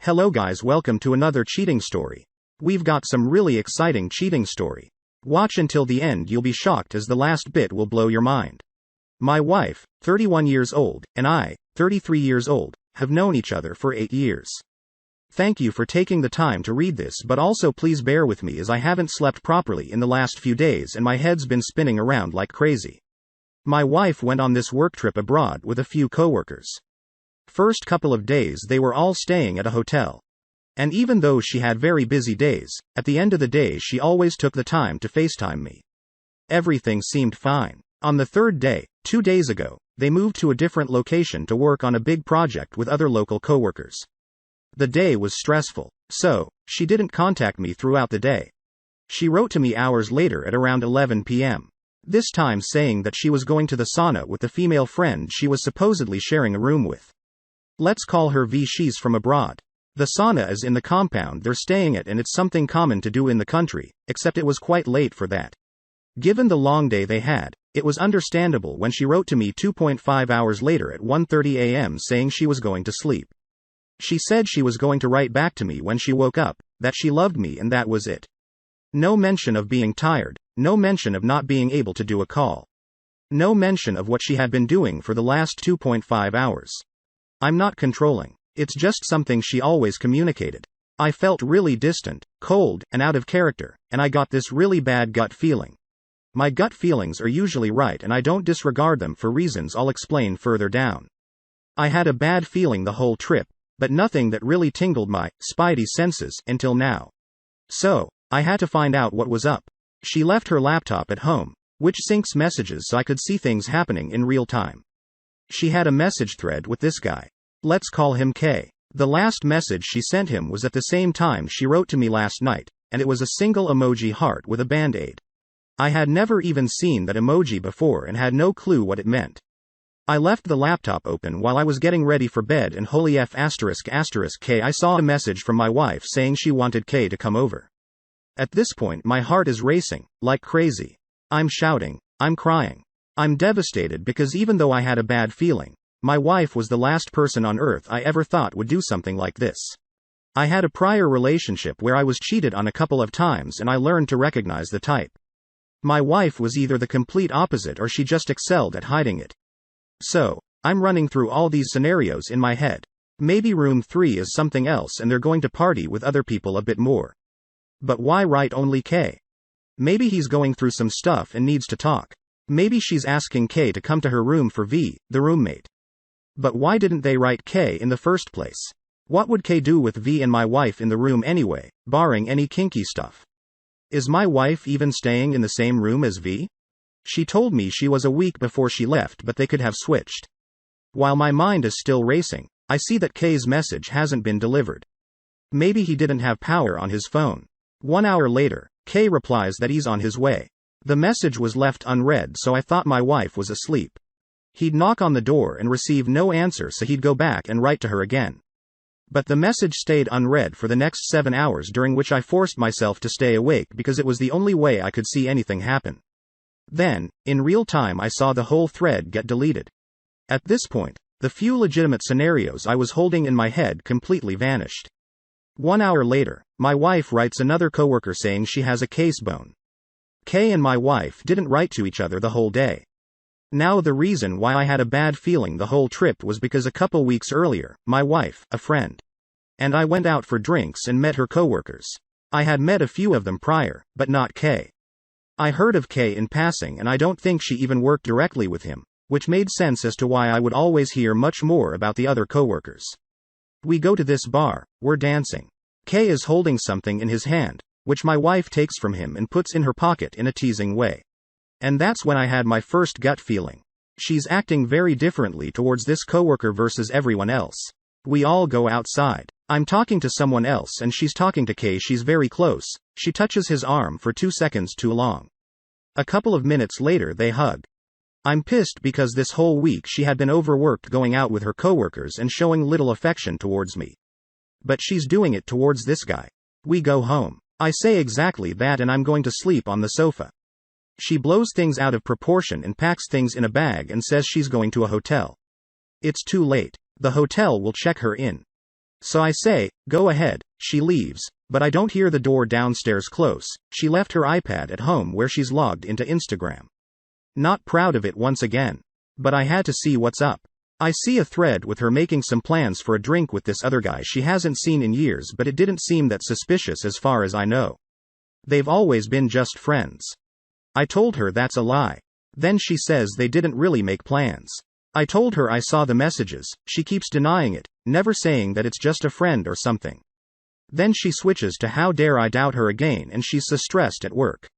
Hello guys, welcome to another cheating story. We've got some really exciting cheating story. Watch until the end, you'll be shocked as the last bit will blow your mind. My wife, 31 years old, and I, 33 years old, have known each other for 8 years. Thank you for taking the time to read this, but also please bear with me as I haven't slept properly in the last few days and my head's been spinning around like crazy. My wife went on this work trip abroad with a few coworkers. First couple of days they were all staying at a hotel. And even though she had very busy days, at the end of the day she always took the time to FaceTime me. Everything seemed fine. On the third day, 2 days ago, they moved to a different location to work on a big project with other local coworkers. The day was stressful, so she didn't contact me throughout the day. She wrote to me hours later at around 11 p.m. This time saying that she was going to the sauna with the female friend she was supposedly sharing a room with. Let's call her V. She's from abroad. The sauna is in the compound they're staying at and it's something common to do in the country, except it was quite late for that. Given the long day they had, it was understandable when she wrote to me 2.5 hours later at 1:30 a.m. saying she was going to sleep. She said she was going to write back to me when she woke up, that she loved me and that was it. No mention of being tired, no mention of not being able to do a call. No mention of what she had been doing for the last 2.5 hours. I'm not controlling. It's just something she always communicated. I felt really distant, cold, and out of character, and I got this really bad gut feeling. My gut feelings are usually right and I don't disregard them for reasons I'll explain further down. I had a bad feeling the whole trip, but nothing that really tingled my spidey senses until now. So, I had to find out what was up. She left her laptop at home, which syncs messages so I could see things happening in real time. She had a message thread with this guy. Let's call him K. The last message she sent him was at the same time she wrote to me last night, and it was a single emoji heart with a band-aid. I had never even seen that emoji before and had no clue what it meant. I left the laptop open while I was getting ready for bed and holy F *** K, I saw a message from my wife saying she wanted K to come over. At this point my heart is racing, like crazy. I'm shouting, I'm crying. I'm devastated because even though I had a bad feeling, my wife was the last person on earth I ever thought would do something like this. I had a prior relationship where I was cheated on a couple of times and I learned to recognize the type. My wife was either the complete opposite or she just excelled at hiding it. So, I'm running through all these scenarios in my head. Maybe room 3 is something else and they're going to party with other people a bit more. But why write only K? Maybe he's going through some stuff and needs to talk. Maybe she's asking K to come to her room for V, the roommate. But why didn't they write K in the first place? What would K do with V and my wife in the room anyway, barring any kinky stuff? Is my wife even staying in the same room as V? She told me she was a week before she left but they could have switched. While my mind is still racing, I see that K's message hasn't been delivered. Maybe he didn't have power on his phone. 1 hour later, K replies that he's on his way. The message was left unread so I thought my wife was asleep. He'd knock on the door and receive no answer so he'd go back and write to her again. But the message stayed unread for the next 7 hours, during which I forced myself to stay awake because it was the only way I could see anything happen. Then, in real time I saw the whole thread get deleted. At this point, the few legitimate scenarios I was holding in my head completely vanished. 1 hour later, my wife writes another coworker saying she has a case bone. K and my wife didn't write to each other the whole day. Now the reason why I had a bad feeling the whole trip was because a couple weeks earlier, my wife, a friend, and I went out for drinks and met her coworkers. I had met a few of them prior, but not K. I heard of K in passing and I don't think she even worked directly with him, which made sense as to why I would always hear much more about the other coworkers. We go to this bar, we're dancing. K is holding something in his hand, which my wife takes from him and puts in her pocket in a teasing way. And that's when I had my first gut feeling. She's acting very differently towards this coworker versus everyone else. We all go outside. I'm talking to someone else and she's talking to K. She's very close. She touches his arm for 2 seconds too long. A couple of minutes later they hug. I'm pissed because this whole week she had been overworked going out with her coworkers and showing little affection towards me. But she's doing it towards this guy. We go home. I say exactly that and I'm going to sleep on the sofa. She blows things out of proportion and packs things in a bag and says she's going to a hotel. It's too late. The hotel will check her in. So I say, go ahead. She leaves, but I don't hear the door downstairs close. She left her iPad at home where she's logged into Instagram. Not proud of it once again. But I had to see what's up. I see a thread with her making some plans for a drink with this other guy she hasn't seen in years, but it didn't seem that suspicious as far as I know. They've always been just friends. I told her that's a lie. Then she says they didn't really make plans. I told her I saw the messages. She keeps denying it, never saying that it's just a friend or something. Then she switches to how dare I doubt her again, and she's so stressed at work.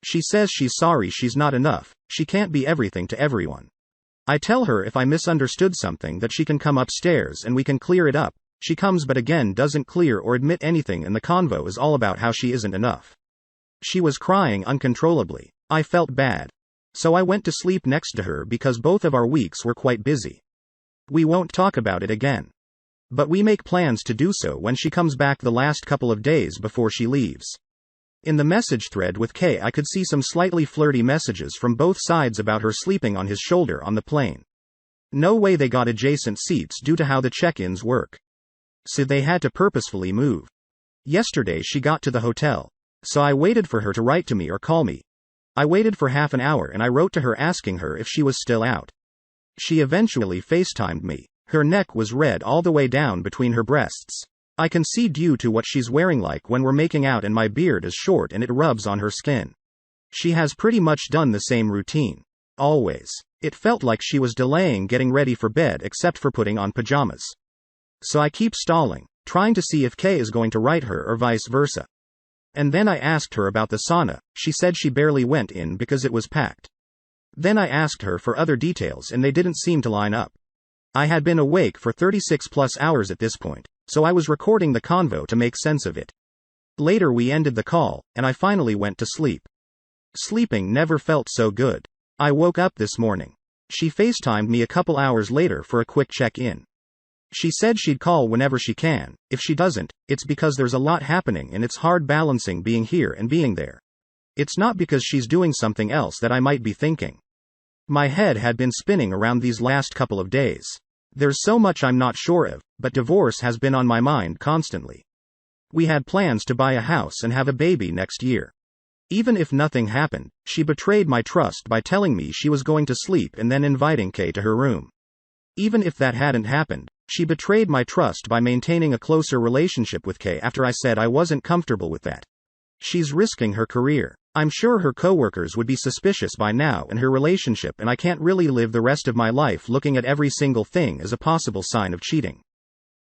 She says she's sorry she's not enough, she can't be everything to everyone. I tell her if I misunderstood something that she can come upstairs and we can clear it up. She comes but again doesn't clear or admit anything, and the convo is all about how she isn't enough. She was crying uncontrollably. I felt bad. So I went to sleep next to her because both of our weeks were quite busy. We won't talk about it again. But we make plans to do so when she comes back the last couple of days before she leaves. In the message thread with Kay, I could see some slightly flirty messages from both sides about her sleeping on his shoulder on the plane. No way they got adjacent seats due to how the check-ins work. So they had to purposefully move. Yesterday she got to the hotel. So I waited for her to write to me or call me. I waited for half an hour and I wrote to her asking her if she was still out. She eventually FaceTimed me. Her neck was red all the way down between her breasts. I can see due to what she's wearing, like when we're making out, and my beard is short and it rubs on her skin. She has pretty much done the same routine. Always. It felt like she was delaying getting ready for bed except for putting on pajamas. So I keep stalling, trying to see if Kay is going to write her or vice versa. And then I asked her about the sauna. She said she barely went in because it was packed. Then I asked her for other details and they didn't seem to line up. I had been awake for 36 plus hours at this point, so I was recording the convo to make sense of it. Later we ended the call, and I finally went to sleep. Sleeping never felt so good. I woke up this morning. She FaceTimed me a couple hours later for a quick check-in. She said she'd call whenever she can. If she doesn't, it's because there's a lot happening and it's hard balancing being here and being there. It's not because she's doing something else that I might be thinking. My head had been spinning around these last couple of days. There's so much I'm not sure of, but divorce has been on my mind constantly. We had plans to buy a house and have a baby next year. Even if nothing happened, she betrayed my trust by telling me she was going to sleep and then inviting Kay to her room. Even if that hadn't happened, she betrayed my trust by maintaining a closer relationship with Kay after I said I wasn't comfortable with that. She's risking her career. I'm sure her coworkers would be suspicious by now in her relationship, and I can't really live the rest of my life looking at every single thing as a possible sign of cheating.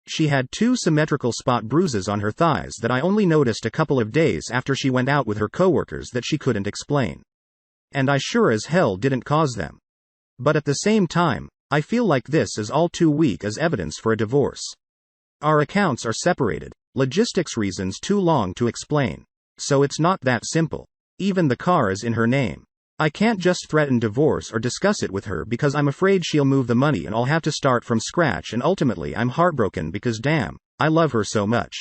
She had 2 symmetrical spot bruises on her thighs that I only noticed a couple of days after she went out with her coworkers that she couldn't explain. And I sure as hell didn't cause them. But at the same time, I feel like this is all too weak as evidence for a divorce. Our accounts are separated, logistics reasons too long to explain. So it's not that simple. Even the car is in her name. I can't just threaten divorce or discuss it with her because I'm afraid she'll move the money and I'll have to start from scratch, and ultimately I'm heartbroken because damn, I love her so much.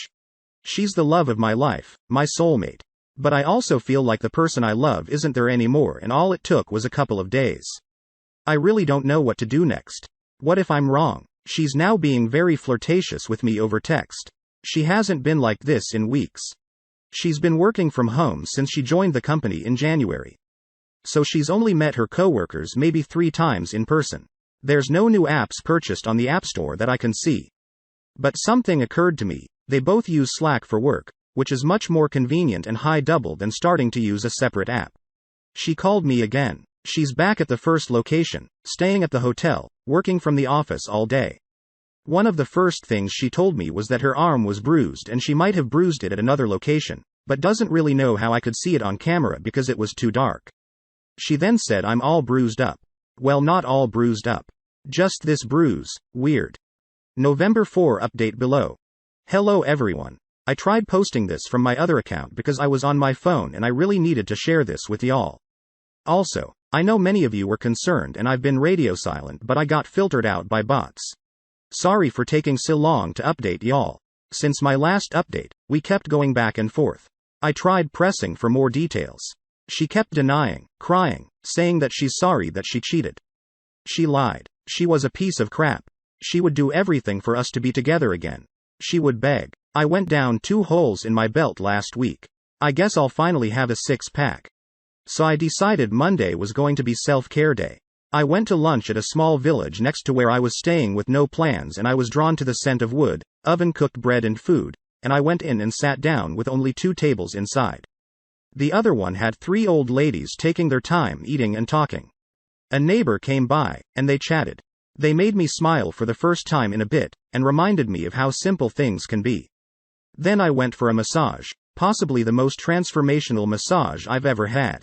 She's the love of my life, my soulmate. But I also feel like the person I love isn't there anymore, and all it took was a couple of days. I really don't know what to do next. What if I'm wrong? She's now being very flirtatious with me over text. She hasn't been like this in weeks. She's been working from home since she joined the company in January. So she's only met her coworkers maybe 3 times in person. There's no new apps purchased on the App Store that I can see. But something occurred to me. They both use Slack for work, which is much more convenient and high double than starting to use a separate app. She called me again. She's back at the first location, staying at the hotel, working from the office all day. One of the first things she told me was that her arm was bruised and she might have bruised it at another location, but doesn't really know how I could see it on camera because it was too dark. She then said I'm all bruised up. Well, not all bruised up. Just this bruise, weird. November 4 update below. Hello everyone. I tried posting this from my other account because I was on my phone and I really needed to share this with y'all. Also, I know many of you were concerned and I've been radio silent, but I got filtered out by bots. Sorry for taking so long to update y'all. Since my last update, we kept going back and forth. I tried pressing for more details. She kept denying, crying, saying that she's sorry that she cheated. She lied. She was a piece of crap. She would do everything for us to be together again. She would beg. I went down 2 holes in my belt last week. I guess I'll finally have a 6-pack. So I decided Monday was going to be self-care day. I went to lunch at a small village next to where I was staying with no plans, and I was drawn to the scent of wood, oven-cooked bread and food, and I went in and sat down with only 2 tables inside. The other one had 3 old ladies taking their time eating and talking. A neighbor came by, and they chatted. They made me smile for the first time in a bit, and reminded me of how simple things can be. Then I went for a massage, possibly the most transformational massage I've ever had.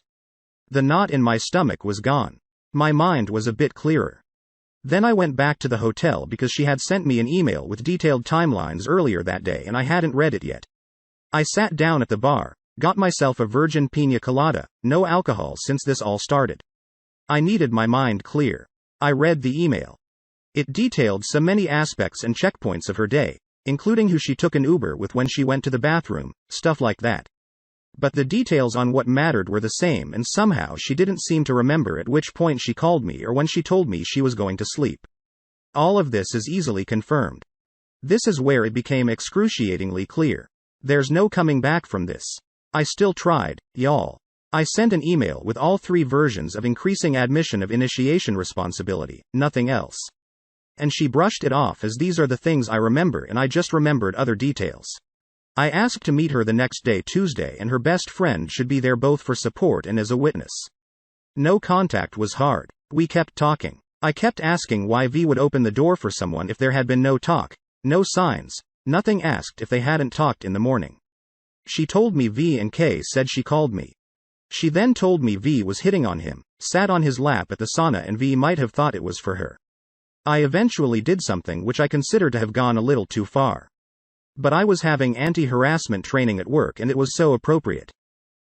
The knot in my stomach was gone. My mind was a bit clearer. Then I went back to the hotel because she had sent me an email with detailed timelines earlier that day and I hadn't read it yet. I sat down at the bar, got myself a virgin pina colada, no alcohol since this all started. I needed my mind clear. I read the email. It detailed so many aspects and checkpoints of her day, including who she took an Uber with when she went to the bathroom, stuff like that. But the details on what mattered were the same, and somehow she didn't seem to remember at which point she called me or when she told me she was going to sleep. All of this is easily confirmed. This is where it became excruciatingly clear. There's no coming back from this. I still tried, y'all. I sent an email with all 3 versions of increasing admission of initiation responsibility, nothing else. And she brushed it off as these are the things I remember, and I just remembered other details. I asked to meet her the next day, Tuesday, and her best friend should be there both for support and as a witness. No contact was hard. We kept talking. I kept asking why V would open the door for someone if there had been no talk, no signs, nothing asked if they hadn't talked in the morning. She told me V and K said she called me. She then told me V was hitting on him, sat on his lap at the sauna, and V might have thought it was for her. I eventually did something which I consider to have gone a little too far. But I was having anti-harassment training at work and it was so appropriate.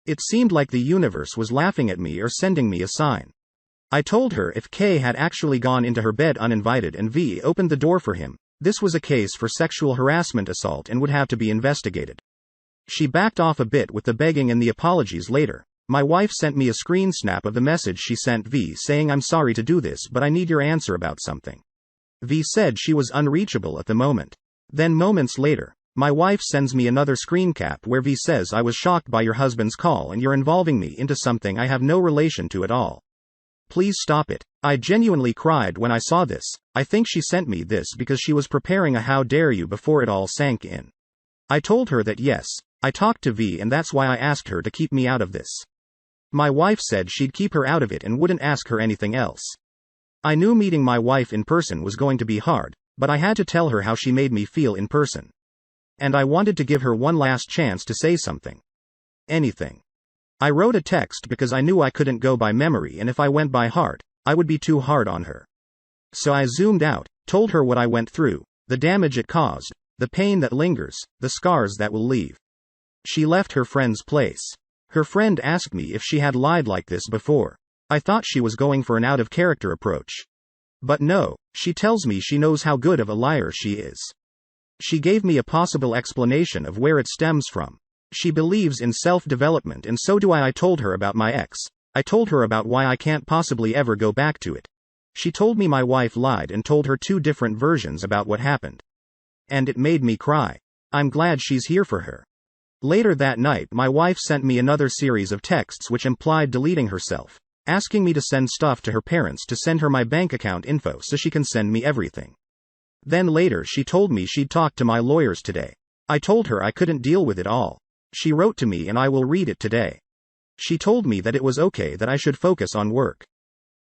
It seemed like the universe was laughing at me or sending me a sign. I told her if K had actually gone into her bed uninvited and V opened the door for him, this was a case for sexual harassment assault and would have to be investigated. She backed off a bit with the begging and the apologies later. My wife sent me a screen snap of the message she sent V saying, "I'm sorry to do this, but I need your answer about something." V said she was unreachable at the moment. Then moments later, my wife sends me another screen cap where V says, "I was shocked by your husband's call and you're involving me into something I have no relation to at all. Please stop it." I genuinely cried when I saw this. I think she sent me this because she was preparing a "how dare you" before it all sank in. I told her that yes, I talked to V and that's why I asked her to keep me out of this. My wife said she'd keep her out of it and wouldn't ask her anything else. I knew meeting my wife in person was going to be hard, but I had to tell her how she made me feel in person. And I wanted to give her one last chance to say something. Anything. I wrote a text because I knew I couldn't go by memory, and if I went by heart, I would be too hard on her. So I zoomed out, told her what I went through, the damage it caused, the pain that lingers, the scars that will leave. She left her friend's place. Her friend asked me if she had lied like this before. I thought she was going for an out-of-character approach. But no, she tells me she knows how good of a liar she is. She gave me a possible explanation of where it stems from. She believes in self-development, and so do I. I told her about my ex. I told her about why I can't possibly ever go back to it. She told me my wife lied and told her 2 different versions about what happened. And it made me cry. I'm glad she's here for her. Later that night, my wife sent me another series of texts which implied deleting herself, asking me to send stuff to her parents to send her my bank account info so she can send me everything. Then later she told me she'd talk to my lawyers today. I told her I couldn't deal with it all. She wrote to me and I will read it today. She told me that it was okay that I should focus on work.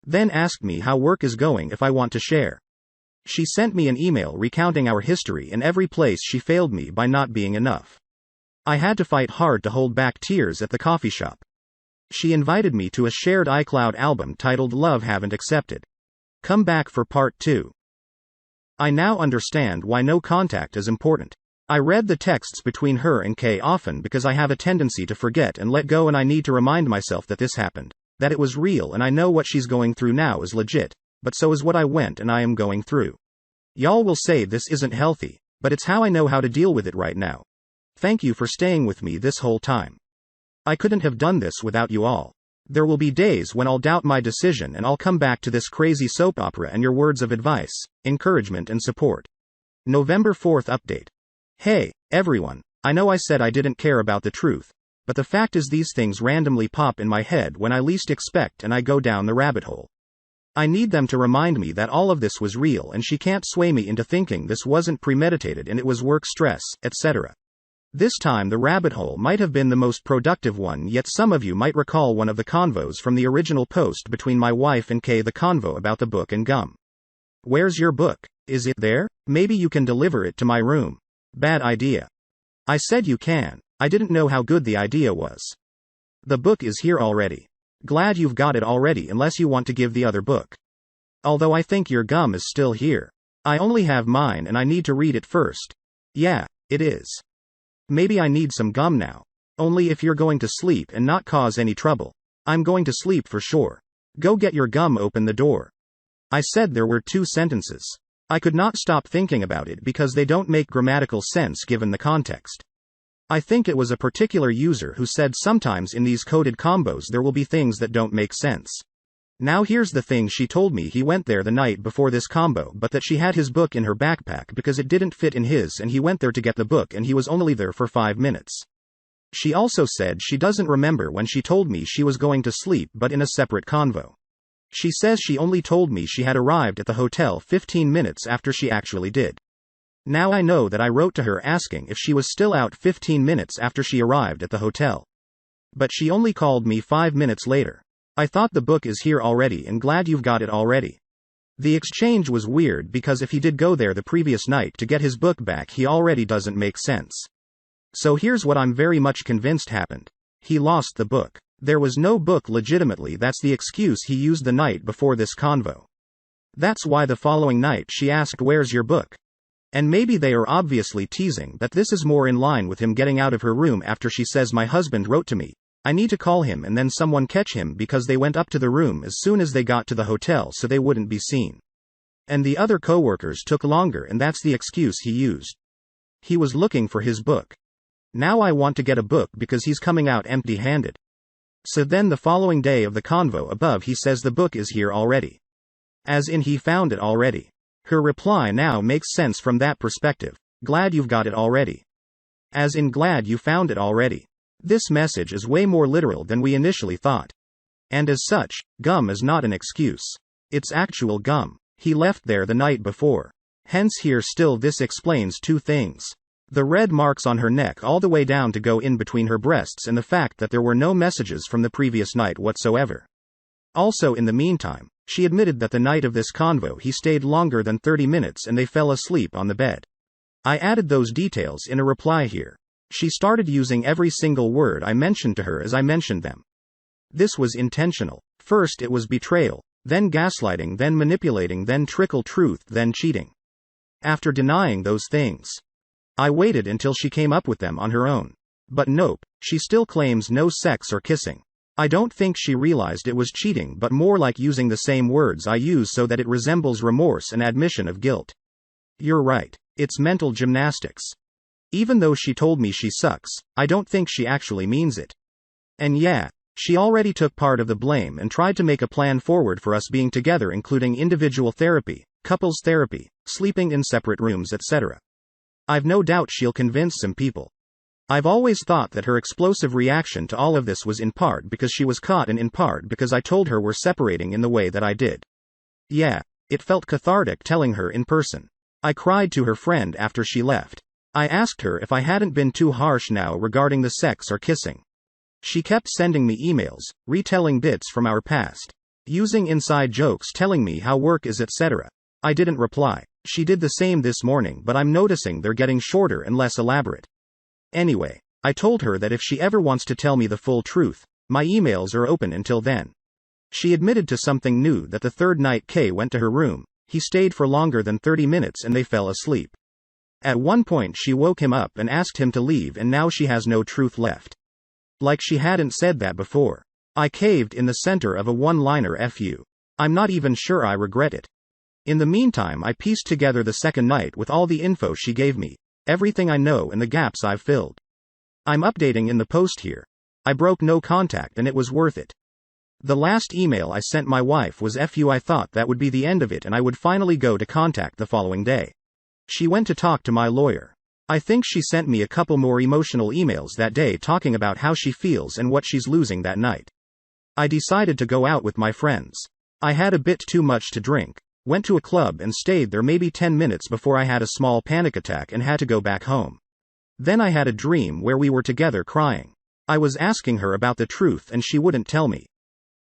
Then asked me how work is going if I want to share. She sent me an email recounting our history and every place she failed me by not being enough. I had to fight hard to hold back tears at the coffee shop. She invited me to a shared iCloud album titled Love Haven't Accepted. Come back for part 2. I now understand why no contact is important. I read the texts between her and Kay often because I have a tendency to forget and let go, and I need to remind myself that this happened, that it was real, and I know what she's going through now is legit, but so is what I went and I am going through. Y'all will say this isn't healthy, but it's how I know how to deal with it right now. Thank you for staying with me this whole time. I couldn't have done this without you all. There will be days when I'll doubt my decision and I'll come back to this crazy soap opera and your words of advice, encouragement and support. November 4th update. Hey, everyone. I know I said I didn't care about the truth, but the fact is these things randomly pop in my head when I least expect and I go down the rabbit hole. I need them to remind me that all of this was real and she can't sway me into thinking this wasn't premeditated and it was work stress, etc. This time the rabbit hole might have been the most productive one, yet some of you might recall one of the convos from the original post between my wife and Kay, the convo about the book and gum. Where's your book? Is it there? Maybe you can deliver it to my room. Bad idea. I said you can. I didn't know how good the idea was. The book is here already. Glad you've got it already unless you want to give the other book. Although I think your gum is still here. I only have mine and I need to read it first. Yeah, it is. Maybe I need some gum now. Only if you're going to sleep and not cause any trouble. I'm going to sleep for sure. Go get your gum, open the door. I said there were 2 sentences. I could not stop thinking about it because they don't make grammatical sense given the context. I think it was a particular user who said sometimes in these coded combos there will be things that don't make sense. Now here's the thing, she told me he went there the night before this combo but that she had his book in her backpack because it didn't fit in his and he went there to get the book and he was only there for 5 minutes. She also said she doesn't remember when she told me she was going to sleep but in a separate convo. She says she only told me she had arrived at the hotel 15 minutes after she actually did. Now I know that I wrote to her asking if she was still out 15 minutes after she arrived at the hotel. But she only called me 5 minutes later. I thought the book is here already and glad you've got it already. The exchange was weird because if he did go there the previous night to get his book back, he already doesn't make sense. So here's what I'm very much convinced happened. He lost the book. There was no book legitimately, that's the excuse he used the night before this convo. That's why the following night she asked, where's your book? And maybe they are obviously teasing that this is more in line with him getting out of her room after she says my husband wrote to me. I need to call him and then someone catch him because they went up to the room as soon as they got to the hotel so they wouldn't be seen. And the other coworkers took longer and that's the excuse he used. He was looking for his book. Now I want to get a book because he's coming out empty-handed. So then the following day of the convo above he says the book is here already. As in he found it already. Her reply now makes sense from that perspective. Glad you've got it already. As in glad you found it already. This message is way more literal than we initially thought. And as such, gum is not an excuse. It's actual gum. He left there the night before. Hence here still this explains 2 things. The red marks on her neck all the way down to go in between her breasts and the fact that there were no messages from the previous night whatsoever. Also in the meantime, she admitted that the night of this convo he stayed longer than 30 minutes and they fell asleep on the bed. I added those details in a reply here. She started using every single word I mentioned to her as I mentioned them. This was intentional. First it was betrayal, then gaslighting, then manipulating, then trickle truth, then cheating. After denying those things, I waited until she came up with them on her own. But nope, she still claims no sex or kissing. I don't think she realized it was cheating but more like using the same words I use so that it resembles remorse and admission of guilt. You're right. It's mental gymnastics. Even though she told me she sucks, I don't think she actually means it. And yeah, she already took part of the blame and tried to make a plan forward for us being together, including individual therapy, couples therapy, sleeping in separate rooms, etc. I've no doubt she'll convince some people. I've always thought that her explosive reaction to all of this was in part because she was caught and in part because I told her we're separating in the way that I did. Yeah, it felt cathartic telling her in person. I cried to her friend after she left. I asked her if I hadn't been too harsh now regarding the sex or kissing. She kept sending me emails, retelling bits from our past, using inside jokes, telling me how work is, etc. I didn't reply. She did the same this morning, but I'm noticing they're getting shorter and less elaborate. Anyway, I told her that if she ever wants to tell me the full truth, my emails are open until then. She admitted to something new, that the third night Kay went to her room, he stayed for longer than 30 minutes and they fell asleep. At one point she woke him up and asked him to leave, and now she has no truth left. Like she hadn't said that before. I caved in the center of a one-liner FU. I'm not even sure I regret it. In the meantime I pieced together the second night with all the info she gave me, everything I know and the gaps I've filled. I'm updating in the post here. I broke no contact and it was worth it. The last email I sent my wife was FU. I thought that would be the end of it and I would finally go to contact the following day. She went to talk to my lawyer. I think she sent me a couple more emotional emails that day talking about how she feels and what she's losing that night. I decided to go out with my friends. I had a bit too much to drink, went to a club and stayed there maybe 10 minutes before I had a small panic attack and had to go back home. Then I had a dream where we were together crying. I was asking her about the truth and she wouldn't tell me.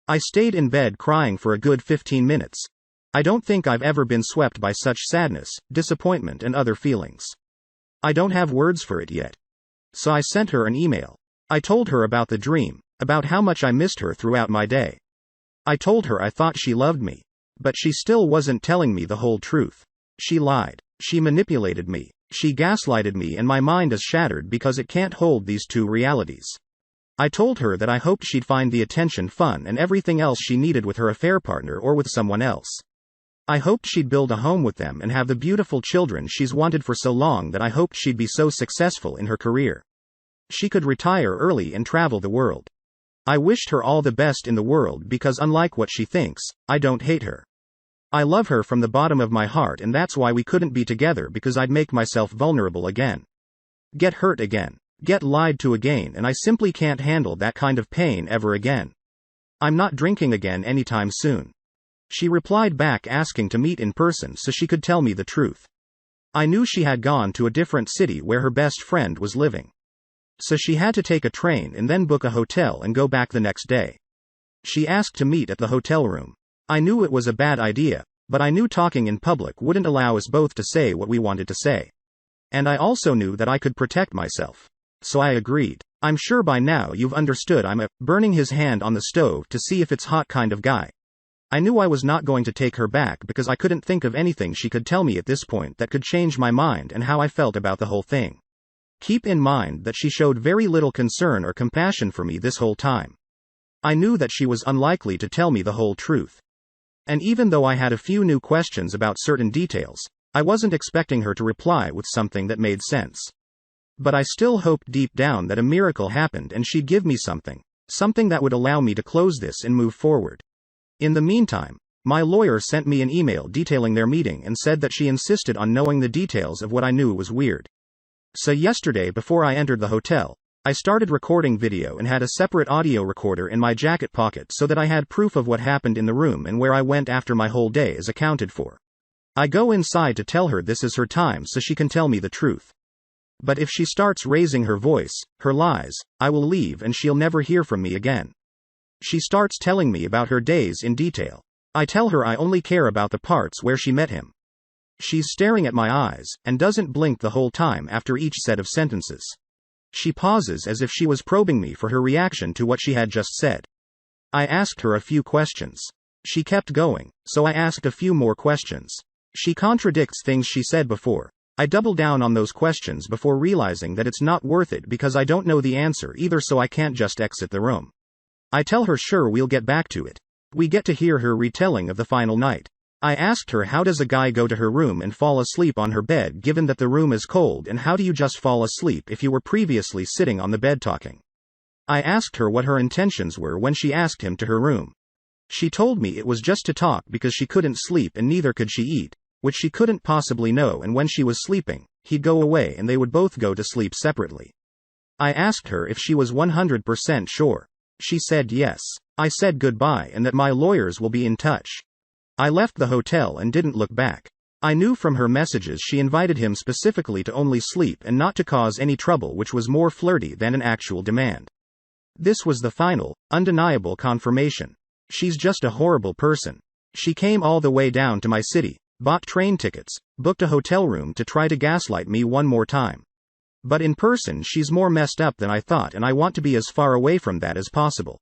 I stayed in bed crying for a good 15 minutes. I don't think I've ever been swept by such sadness, disappointment and other feelings. I don't have words for it yet. So I sent her an email. I told her about the dream, about how much I missed her throughout my day. I told her I thought she loved me. But she still wasn't telling me the whole truth. She lied. She manipulated me. She gaslighted me and my mind is shattered because it can't hold these two realities. I told her that I hoped she'd find the attention, fun and everything else she needed with her affair partner or with someone else. I hoped she'd build a home with them and have the beautiful children she's wanted for so long, that I hoped she'd be so successful in her career. She could retire early and travel the world. I wished her all the best in the world because, unlike what she thinks, I don't hate her. I love her from the bottom of my heart, and that's why we couldn't be together, because I'd make myself vulnerable again. Get hurt again. Get lied to again, and I simply can't handle that kind of pain ever again. I'm not drinking again anytime soon. She replied back asking to meet in person so she could tell me the truth. I knew she had gone to a different city where her best friend was living. So she had to take a train and then book a hotel and go back the next day. She asked to meet at the hotel room. I knew it was a bad idea, but I knew talking in public wouldn't allow us both to say what we wanted to say. And I also knew that I could protect myself. So I agreed. I'm sure by now you've understood I'm a burning his hand on the stove to see if it's hot kind of guy. I knew I was not going to take her back because I couldn't think of anything she could tell me at this point that could change my mind and how I felt about the whole thing. Keep in mind that she showed very little concern or compassion for me this whole time. I knew that she was unlikely to tell me the whole truth. And even though I had a few new questions about certain details, I wasn't expecting her to reply with something that made sense. But I still hoped deep down that a miracle happened and she'd give me something that would allow me to close this and move forward. In the meantime, my lawyer sent me an email detailing their meeting and said that she insisted on knowing the details of what I knew was weird. So yesterday, before I entered the hotel, I started recording video and had a separate audio recorder in my jacket pocket so that I had proof of what happened in the room and where I went after my whole day is accounted for. I go inside to tell her this is her time so she can tell me the truth. But if she starts raising her voice, her lies, I will leave and she'll never hear from me again. She starts telling me about her days in detail. I tell her I only care about the parts where she met him. She's staring at my eyes, and doesn't blink the whole time after each set of sentences. She pauses as if she was probing me for her reaction to what she had just said. I asked her a few questions. She kept going, so I asked a few more questions. She contradicts things she said before. I double down on those questions before realizing that it's not worth it because I don't know the answer either, so I can't just exit the room. I tell her sure, we'll get back to it. We get to hear her retelling of the final night. I asked her how does a guy go to her room and fall asleep on her bed given that the room is cold, and how do you just fall asleep if you were previously sitting on the bed talking? I asked her what her intentions were when she asked him to her room. She told me it was just to talk because she couldn't sleep and neither could she eat, which she couldn't possibly know, and when she was sleeping, he'd go away and they would both go to sleep separately. I asked her if she was 100% sure. She said yes. I said goodbye and that my lawyers will be in touch. I left the hotel and didn't look back. I knew from her messages she invited him specifically to only sleep and not to cause any trouble, which was more flirty than an actual demand. This was the final, undeniable confirmation. She's just a horrible person. She came all the way down to my city, bought train tickets, booked a hotel room to try to gaslight me one more time. But in person she's more messed up than I thought, and I want to be as far away from that as possible.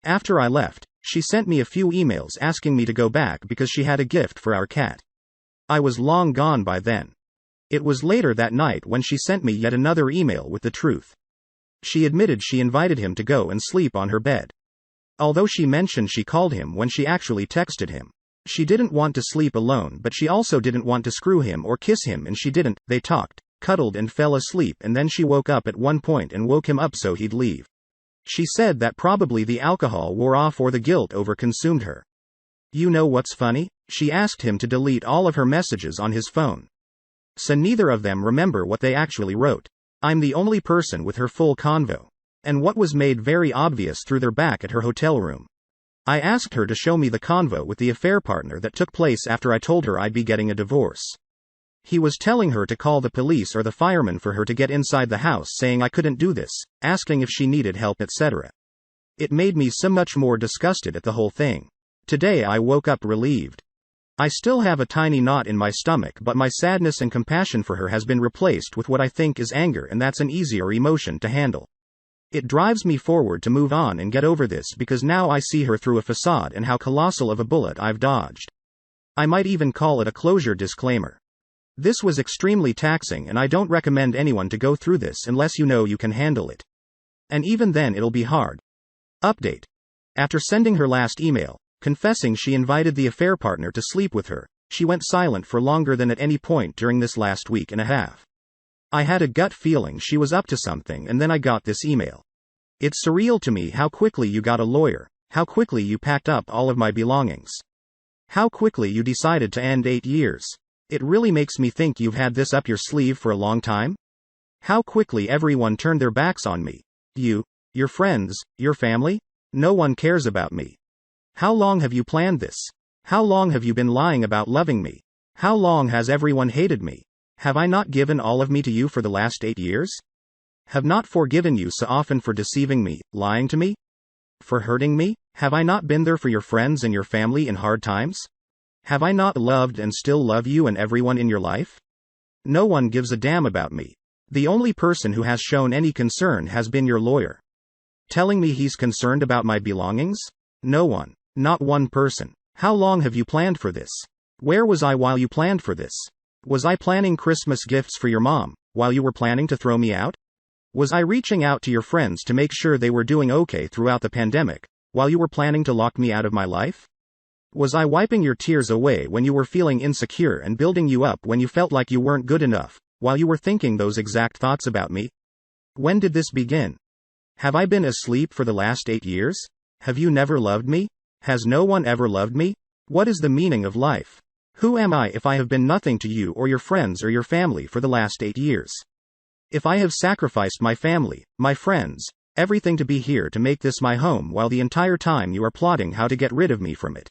After I left, she sent me a few emails asking me to go back because she had a gift for our cat. I was long gone by then. It was later that night when she sent me yet another email with the truth. She admitted she invited him to go and sleep on her bed. Although she mentioned she called him when she actually texted him. She didn't want to sleep alone, but she also didn't want to screw him or kiss him, and she didn't. They talked, cuddled and fell asleep, and then she woke up at one point and woke him up so he'd leave. She said that probably the alcohol wore off or the guilt overconsumed her. You know what's funny? She asked him to delete all of her messages on his phone. So neither of them remember what they actually wrote. I'm the only person with her full convo. And what was made very obvious through their back at her hotel room. I asked her to show me the convo with the affair partner that took place after I told her I'd be getting a divorce. He was telling her to call the police or the firemen for her to get inside the house, saying I couldn't do this, asking if she needed help, etc. It made me so much more disgusted at the whole thing. Today I woke up relieved. I still have a tiny knot in my stomach, but my sadness and compassion for her has been replaced with what I think is anger, and that's an easier emotion to handle. It drives me forward to move on and get over this, because now I see her through a facade and how colossal of a bullet I've dodged. I might even call it a closure disclaimer. This was extremely taxing, and I don't recommend anyone to go through this unless you know you can handle it. And even then it'll be hard. Update. After sending her last email, confessing she invited the affair partner to sleep with her, she went silent for longer than at any point during this last week and a half. I had a gut feeling she was up to something, and then I got this email. It's surreal to me how quickly you got a lawyer, how quickly you packed up all of my belongings. How quickly you decided to end 8 years. It really makes me think you've had this up your sleeve for a long time. How quickly everyone turned their backs on me. You, your friends, your family? No one cares about me. How long have you planned this? How long have you been lying about loving me? How long has everyone hated me? Have I not given all of me to you for the last 8 years? Have not forgiven you so often for deceiving me, lying to me? For hurting me? Have I not been there for your friends and your family in hard times? Have I not loved and still love you and everyone in your life? No one gives a damn about me. The only person who has shown any concern has been your lawyer. Telling me he's concerned about my belongings? No one. Not one person. How long have you planned for this? Where was I while you planned for this? Was I planning Christmas gifts for your mom, while you were planning to throw me out? Was I reaching out to your friends to make sure they were doing okay throughout the pandemic, while you were planning to lock me out of my life? Was I wiping your tears away when you were feeling insecure and building you up when you felt like you weren't good enough, while you were thinking those exact thoughts about me? When did this begin? Have I been asleep for the last 8 years? Have you never loved me? Has no one ever loved me? What is the meaning of life? Who am I if I have been nothing to you or your friends or your family for the last 8 years? If I have sacrificed my family, my friends, everything to be here to make this my home, while the entire time you are plotting how to get rid of me from it.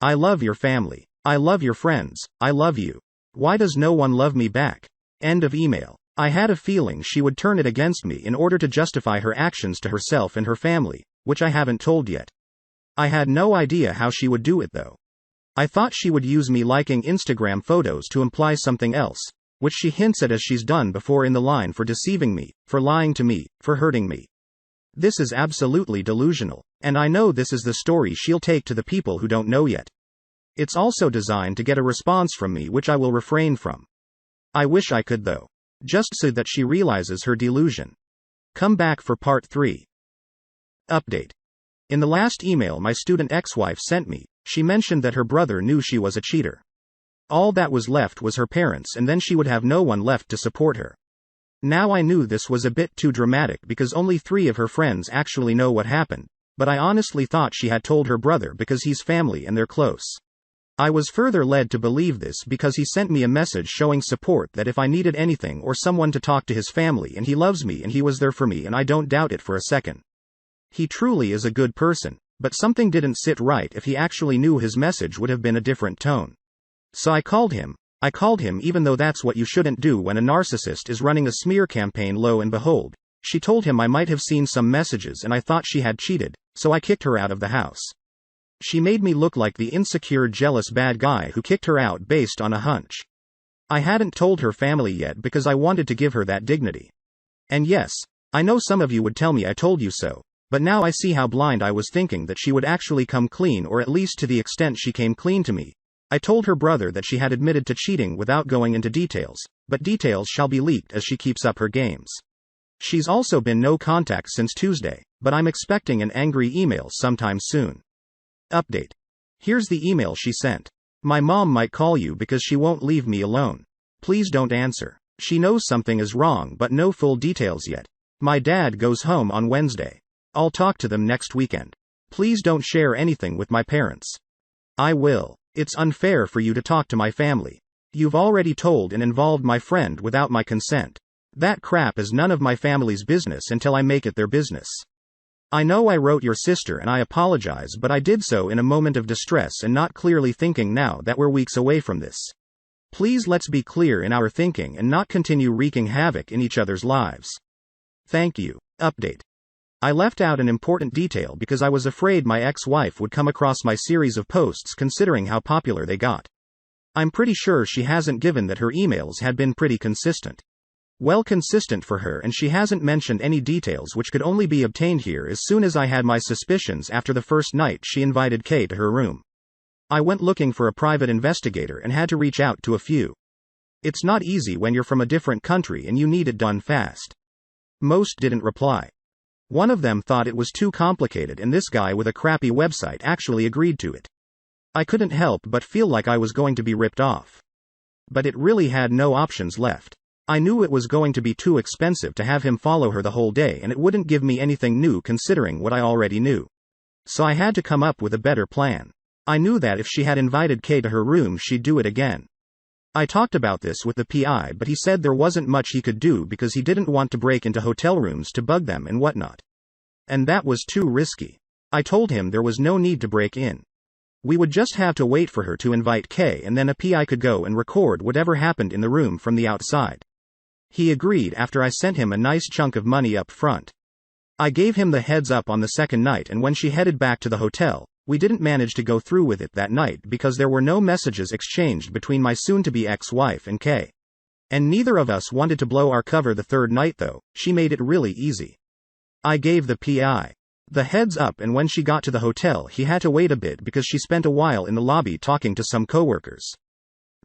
I love your family. I love your friends. I love you. Why does no one love me back? End of email. I had a feeling she would turn it against me in order to justify her actions to herself and her family, which I haven't told yet. I had no idea how she would do it though. I thought she would use me liking Instagram photos to imply something else, which she hints at as she's done before in the line for deceiving me, for lying to me, for hurting me. This is absolutely delusional, and I know this is the story she'll take to the people who don't know yet. It's also designed to get a response from me, which I will refrain from. I wish I could though. Just so that she realizes her delusion. Come back for part 3. Update. In the last email my student ex-wife sent me, she mentioned that her brother knew she was a cheater. All that was left was her parents, and then she would have no one left to support her. Now I knew this was a bit too dramatic because only 3 of her friends actually know what happened, but I honestly thought she had told her brother because he's family and they're close. I was further led to believe this because he sent me a message showing support, that if I needed anything or someone to talk to his family, and he loves me and he was there for me, and I don't doubt it for a second. He truly is a good person, but something didn't sit right. If he actually knew, his message would have been a different tone. So I called him, even though that's what you shouldn't do when a narcissist is running a smear campaign. Lo and behold, she told him I might have seen some messages and I thought she had cheated, so I kicked her out of the house. She made me look like the insecure, jealous bad guy who kicked her out based on a hunch. I hadn't told her family yet because I wanted to give her that dignity. And yes, I know some of you would tell me I told you so, but now I see how blind I was, thinking that she would actually come clean, or at least to the extent she came clean to me. I told her brother that she had admitted to cheating without going into details, but details shall be leaked as she keeps up her games. She's also been no contact since Tuesday, but I'm expecting an angry email sometime soon. Update. Here's the email she sent. My mom might call you because she won't leave me alone. Please don't answer. She knows something is wrong but no full details yet. My dad goes home on Wednesday. I'll talk to them next weekend. Please don't share anything with my parents. I will. It's unfair for you to talk to my family. You've already told and involved my friend without my consent. That crap is none of my family's business until I make it their business. I know I wrote your sister and I apologize, but I did so in a moment of distress and not clearly thinking now that we're weeks away from this. Please let's be clear in our thinking and not continue wreaking havoc in each other's lives. Thank you. Update. I left out an important detail because I was afraid my ex-wife would come across my series of posts considering how popular they got. I'm pretty sure she hasn't, given that her emails had been pretty consistent. Well, consistent for her, and she hasn't mentioned any details which could only be obtained here. As soon as I had my suspicions after the first night she invited Kay to her room, I went looking for a private investigator and had to reach out to a few. It's not easy when you're from a different country and you need it done fast. Most didn't reply. One of them thought it was too complicated, and this guy with a crappy website actually agreed to it. I couldn't help but feel like I was going to be ripped off. But it really had no options left. I knew it was going to be too expensive to have him follow her the whole day, and it wouldn't give me anything new considering what I already knew. So I had to come up with a better plan. I knew that if she had invited Kay to her room, she'd do it again. I talked about this with the PI, but he said there wasn't much he could do because he didn't want to break into hotel rooms to bug them and whatnot. And that was too risky. I told him there was no need to break in. We would just have to wait for her to invite Kay, and then a PI could go and record whatever happened in the room from the outside. He agreed after I sent him a nice chunk of money up front. I gave him the heads up on the second night, and when she headed back to the hotel, we didn't manage to go through with it that night because there were no messages exchanged between my soon-to-be ex-wife and Kay. And neither of us wanted to blow our cover the third night though. She made it really easy. I gave the PI the heads up, and when she got to the hotel he had to wait a bit because she spent a while in the lobby talking to some coworkers.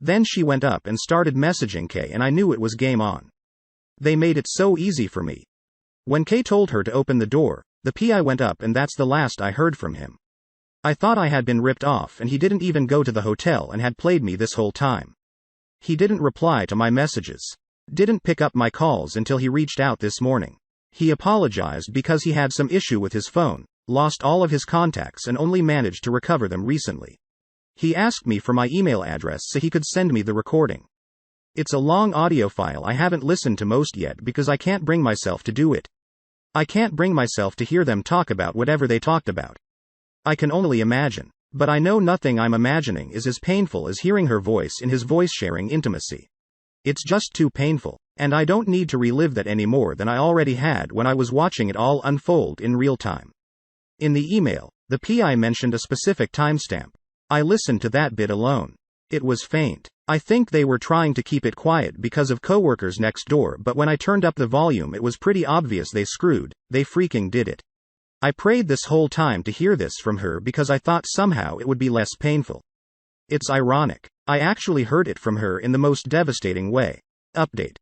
Then she went up and started messaging Kay, and I knew it was game on. They made it so easy for me. When Kay told her to open the door, the PI went up, and that's the last I heard from him. I thought I had been ripped off, and he didn't even go to the hotel and had played me this whole time. He didn't reply to my messages. Didn't pick up my calls until he reached out this morning. He apologized because he had some issue with his phone, lost all of his contacts and only managed to recover them recently. He asked me for my email address so he could send me the recording. It's a long audio file I haven't listened to most yet because I can't bring myself to do it. I can't bring myself to hear them talk about whatever they talked about. I can only imagine. But I know nothing I'm imagining is as painful as hearing her voice in his voice-sharing intimacy. It's just too painful, and I don't need to relive that any more than I already had when I was watching it all unfold in real time. In the email, the PI mentioned a specific timestamp. I listened to that bit alone. It was faint. I think they were trying to keep it quiet because of coworkers next door, but when I turned up the volume it was pretty obvious they screwed. They freaking did it. I prayed this whole time to hear this from her because I thought somehow it would be less painful. It's ironic. I actually heard it from her in the most devastating way. Update.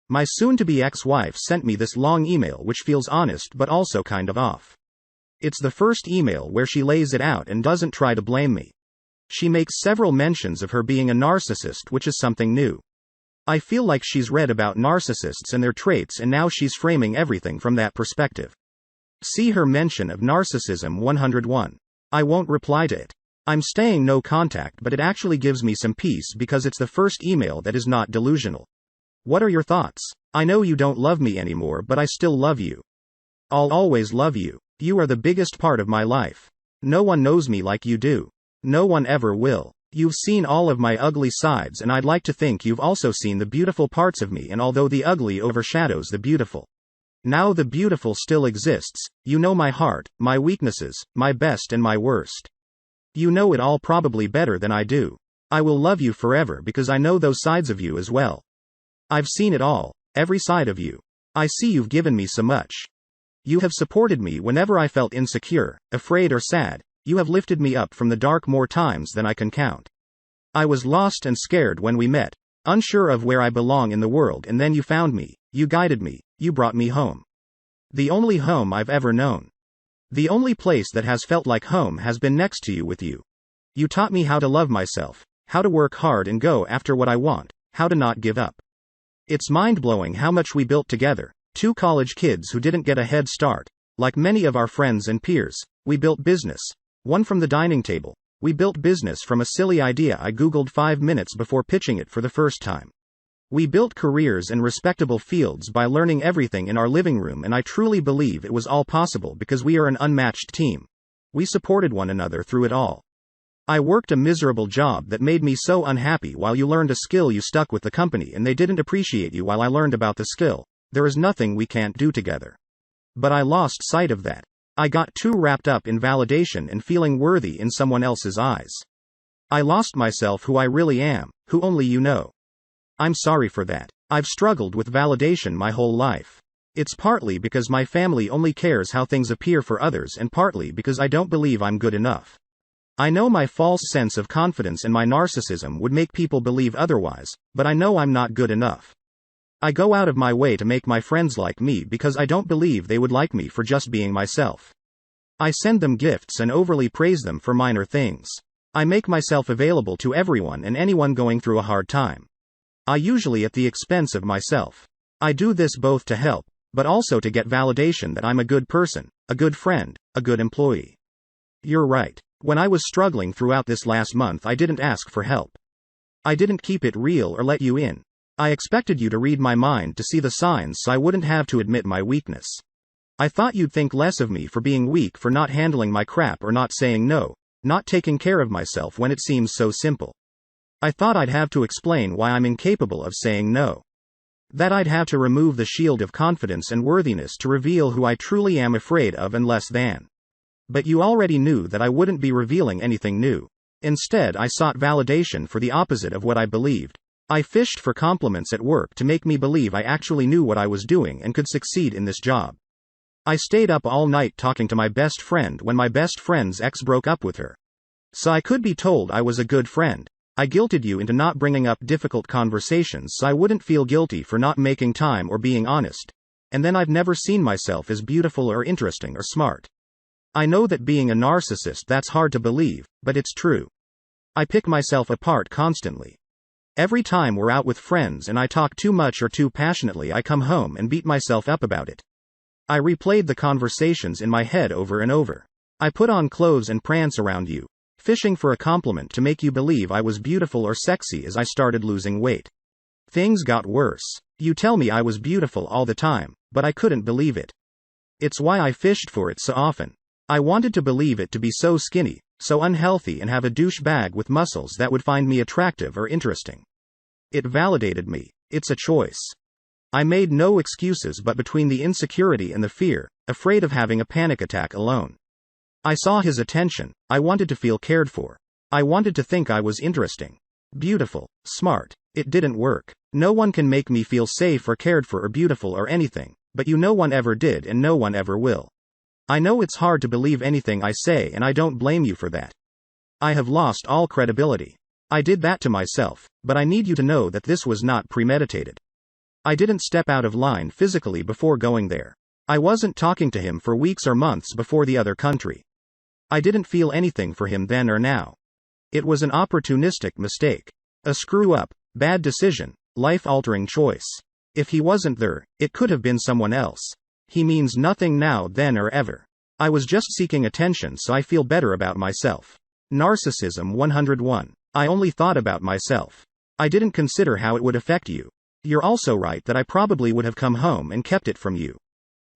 My soon-to-be ex-wife sent me this long email which feels honest but also kind of off. It's the first email where she lays it out and doesn't try to blame me. She makes several mentions of her being a narcissist, which is something new. I feel like she's read about narcissists and their traits, and now she's framing everything from that perspective. See her mention of narcissism 101. I won't reply to it. I'm staying no contact, but it actually gives me some peace because it's the first email that is not delusional. What are your thoughts? I know you don't love me anymore, but I still love you. I'll always love you. You are the biggest part of my life. No one knows me like you do. No one ever will. You've seen all of my ugly sides, and I'd like to think you've also seen the beautiful parts of me, and although the ugly overshadows the beautiful, now the beautiful still exists. You know my heart, my weaknesses, my best and my worst. You know it all probably better than I do. I will love you forever because I know those sides of you as well. I've seen it all, every side of you. I see you've given me so much. You have supported me whenever I felt insecure, afraid or sad. You have lifted me up from the dark more times than I can count. I was lost and scared when we met, unsure of where I belong in the world, and then you found me, you guided me, you brought me home. The only home I've ever known. The only place that has felt like home has been next to you with you. You taught me how to love myself, how to work hard and go after what I want, how to not give up. It's mind-blowing how much we built together, two college kids who didn't get a head start. Like many of our friends and peers, we built business. One from the dining table, We built business from a silly idea I Googled 5 minutes before pitching it for the first time. We built careers in respectable fields by learning everything in our living room, and I truly believe it was all possible because we are an unmatched team. We supported one another through it all. I worked a miserable job that made me so unhappy while you learned a skill. You stuck with the company and they didn't appreciate you while I learned about the skill. There is nothing we can't do together. But I lost sight of that. I got too wrapped up in validation and feeling worthy in someone else's eyes. I lost myself, who I really am, who only you know. I'm sorry for that. I've struggled with validation my whole life. It's partly because my family only cares how things appear for others, and partly because I don't believe I'm good enough. I know my false sense of confidence and my narcissism would make people believe otherwise, but I know I'm not good enough. I go out of my way to make my friends like me because I don't believe they would like me for just being myself. I send them gifts and overly praise them for minor things. I make myself available to everyone and anyone going through a hard time. I usually at the expense of myself. I do this both to help, but also to get validation that I'm a good person, a good friend, a good employee. You're right. When I was struggling throughout this last month, I didn't ask for help. I didn't keep it real or let you in. I expected you to read my mind to see the signs so I wouldn't have to admit my weakness. I thought you'd think less of me for being weak, for not handling my crap or not saying no, not taking care of myself when it seems so simple. I thought I'd have to explain why I'm incapable of saying no. That I'd have to remove the shield of confidence and worthiness to reveal who I truly am afraid of and less than. But you already knew that I wouldn't be revealing anything new. Instead, I sought validation for the opposite of what I believed. I fished for compliments at work to make me believe I actually knew what I was doing and could succeed in this job. I stayed up all night talking to my best friend when my best friend's ex broke up with her. So I could be told I was a good friend. I guilted you into not bringing up difficult conversations so I wouldn't feel guilty for not making time or being honest. And then I've never seen myself as beautiful or interesting or smart. I know that being a narcissist, that's hard to believe, but it's true. I pick myself apart constantly. Every time we're out with friends and I talk too much or too passionately, I come home and beat myself up about it. I replayed the conversations in my head over and over. I put on clothes and prance around you, fishing for a compliment to make you believe I was beautiful or sexy as I started losing weight. Things got worse. You tell me I was beautiful all the time, but I couldn't believe it. It's why I fished for it so often. I wanted to believe it to be so skinny, so unhealthy, and have a douchebag with muscles that would find me attractive or interesting. It validated me. It's a choice. I made no excuses, but between the insecurity and the fear, afraid of having a panic attack alone. I saw his attention. I wanted to feel cared for. I wanted to think I was interesting, beautiful, smart. It didn't work. No one can make me feel safe or cared for or beautiful or anything, but no one ever did and no one ever will. I know it's hard to believe anything I say, and I don't blame you for that. I have lost all credibility. I did that to myself, but I need you to know that this was not premeditated. I didn't step out of line physically before going there. I wasn't talking to him for weeks or months before the other country. I didn't feel anything for him then or now. It was an opportunistic mistake. A screw-up, bad decision, life-altering choice. If he wasn't there, it could have been someone else. He means nothing now, then, or ever. I was just seeking attention so I feel better about myself. Narcissism 101. I only thought about myself. I didn't consider how it would affect you. You're also right that I probably would have come home and kept it from you.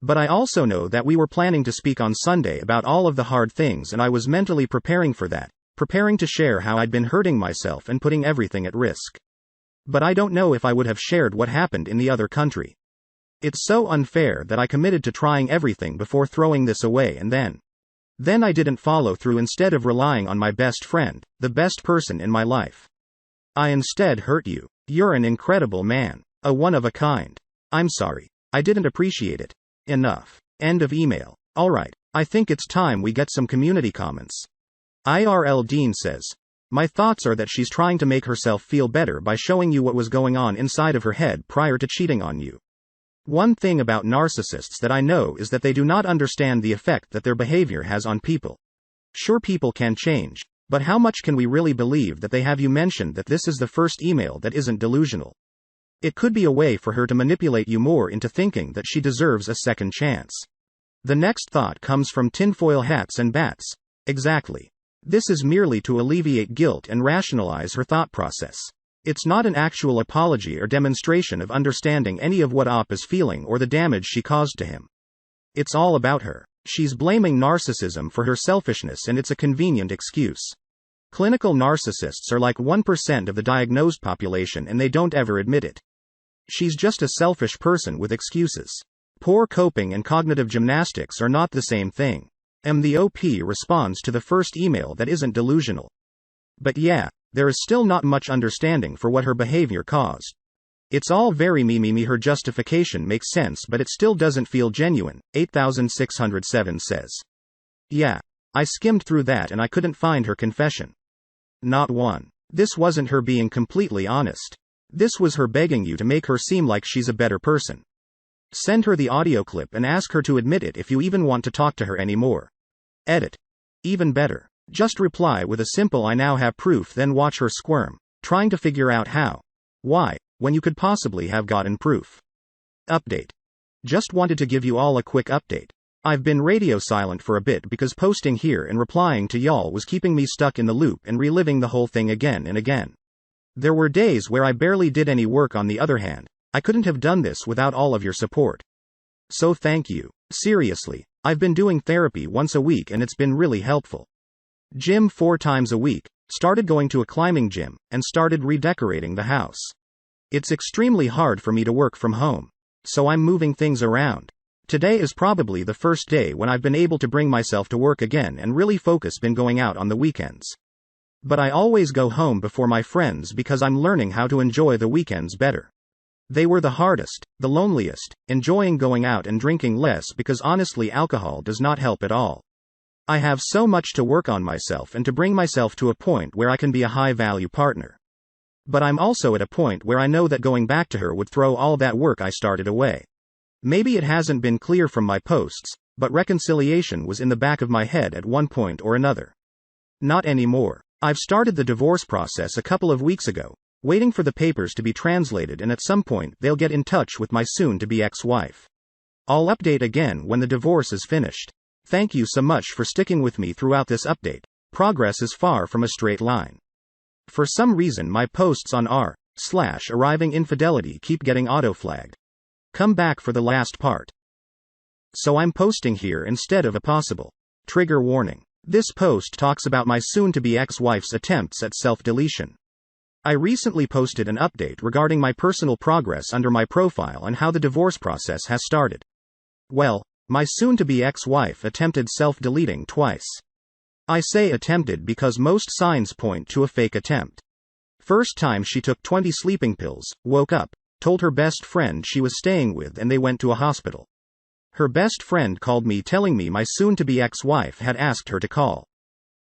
But I also know that we were planning to speak on Sunday about all of the hard things, and I was mentally preparing for that, preparing to share how I'd been hurting myself and putting everything at risk. But I don't know if I would have shared what happened in the other country. It's so unfair that I committed to trying everything before throwing this away, and then I didn't follow through instead of relying on my best friend, the best person in my life. I instead hurt you. You're an incredible man. A one of a kind. I'm sorry. I didn't appreciate it enough. End of email. Alright, I think it's time we get some community comments. IRL Dean says, my thoughts are that she's trying to make herself feel better by showing you what was going on inside of her head prior to cheating on you. One thing about narcissists that I know is that they do not understand the effect that their behavior has on people. Sure, people can change, but how much can we really believe that they have? You mentioned that this is the first email that isn't delusional. It could be a way for her to manipulate you more into thinking that she deserves a second chance. The next thought comes from tinfoil hats and bats. Exactly. This is merely to alleviate guilt and rationalize her thought process. It's not an actual apology or demonstration of understanding any of what Op is feeling or the damage she caused to him. It's all about her. She's blaming narcissism for her selfishness, and it's a convenient excuse. Clinical narcissists are like 1% of the diagnosed population, and they don't ever admit it. She's just a selfish person with excuses. Poor coping and cognitive gymnastics are not the same thing. The OP responds to the first email that isn't delusional. But yeah, there is still not much understanding for what her behavior caused. It's all very me. Her justification makes sense, but it still doesn't feel genuine, 8607 says. Yeah. I skimmed through that and I couldn't find her confession. Not one. This wasn't her being completely honest. This was her begging you to make her seem like she's a better person. Send her the audio clip and ask her to admit it if you even want to talk to her anymore. Edit. Even better. Just reply with a simple "I now have proof," then watch her squirm, trying to figure out how. Why, when you could possibly have gotten proof. Update. Just wanted to give you all a quick update. I've been radio silent for a bit because posting here and replying to y'all was keeping me stuck in the loop and reliving the whole thing again and again. There were days where I barely did any work. On the other hand, I couldn't have done this without all of your support. So thank you. Seriously, I've been doing therapy once a week and it's been really helpful. Gym 4 times a week, started going to a climbing gym, and started redecorating the house. It's extremely hard for me to work from home, so I'm moving things around. Today is probably the first day when I've been able to bring myself to work again and really focus. Been going out on the weekends. But I always go home before my friends because I'm learning how to enjoy the weekends better. They were the hardest, the loneliest, enjoying going out and drinking less because honestly alcohol does not help at all. I have so much to work on myself and to bring myself to a point where I can be a high-value partner. But I'm also at a point where I know that going back to her would throw all that work I started away. Maybe it hasn't been clear from my posts, but reconciliation was in the back of my head at one point or another. Not anymore. I've started the divorce process a couple of weeks ago, waiting for the papers to be translated, and at some point they'll get in touch with my soon-to-be ex-wife. I'll update again when the divorce is finished. Thank you so much for sticking with me throughout this update. Progress is far from a straight line. For some reason my posts on r/arriving infidelity keep getting auto-flagged. Come back for the last part. So I'm posting here instead of a possible trigger warning. This post talks about my soon-to-be ex-wife's attempts at self-deletion. I recently posted an update regarding my personal progress under my profile and how the divorce process has started. Well, my soon-to-be ex-wife attempted self-deleting twice. I say attempted because most signs point to a fake attempt. First time she took 20 sleeping pills, woke up, told her best friend she was staying with, and they went to a hospital. Her best friend called me telling me my soon-to-be ex-wife had asked her to call.